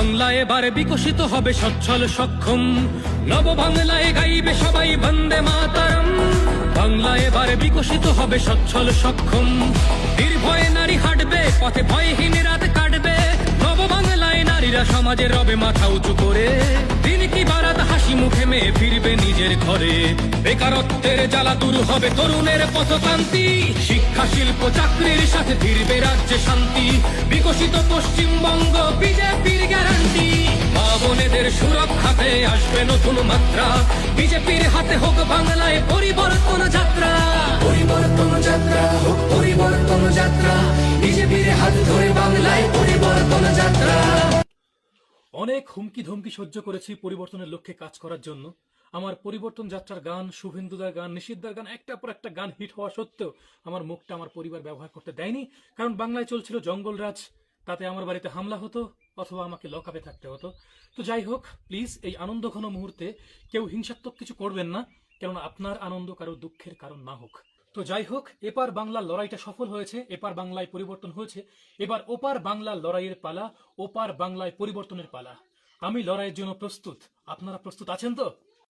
বাংলা এবার বিকশিত হবে সচ্ছল সক্ষম, নব বাংলায় গাইবে সবাই বন্দে মাতরম। বাংলা এবার বিকশিত হবে সচ্ছল সক্ষম, নির্ভয়ে নারী হাঁটবে পথে, ভয়হীন রাত কাটবে। নব বাংলায় নারীরা সমাজে রবে মাথা উঁচু করে, দিন কি বারাত হাসি মুখে মেয়ে ফিরবে নিজের ঘরে। বেকারত্বের জ্বালা দূর হবে তরুণের পথক্রান্তি, শিক্ষা শিল্প চাকরির সাথে ফিরবে রাজ্যে শান্তি। বিকশিত পশ্চিমবঙ্গ বিজেপির গ্যারান্টি, মা বোনেদের সুরক্ষাতে আসবে নতুন মাত্রা। বিজেপির হাতে হোক বাংলায় পরিবর্তন যাত্রা, পরিবর্তন যাত্রা হোক পরিবর্তন যাত্রা। বিজেপির হাত ধরে বাংলায় পরিবর্তন যাত্রা। অনেক হুমকি ধমকি সহ্য করেছি পরিবর্তনের লক্ষ্যে কাজ করার জন্য। আমার পরিবর্তন যাত্রার গান, শুভেন্দুদার গান, নিশিতদার গান, একটার পর একটা গান হিট হওয়া সত্ত্বেও আমার মুখটা আমার পরিবার ব্যবহার করতে দেয়নি, কারণ বাংলায় চলছিল জঙ্গলরাজ। তাতে আমার বাড়িতে হামলা হতো অথবা আমাকে লকআপে থাকতে হতো। তো যাই হোক, প্লিজ এই আনন্দঘন মুহূর্তে কেউ হিংসাত্মক কিছু করবেন না, কেননা আপনার আনন্দ কারো দুঃখের কারণ না হোক। তো যাই হোক, এপার বাংলার লড়াইটা সফল হয়েছে, এপার বাংলায় পরিবর্তন হয়েছে। এবার ওপার বাংলার লড়াইয়ের পালা, ওপার বাংলায় পরিবর্তনের পালা। আমি লড়াইয়ের জন্য প্রস্তুত, আপনারা প্রস্তুত আছেন তো?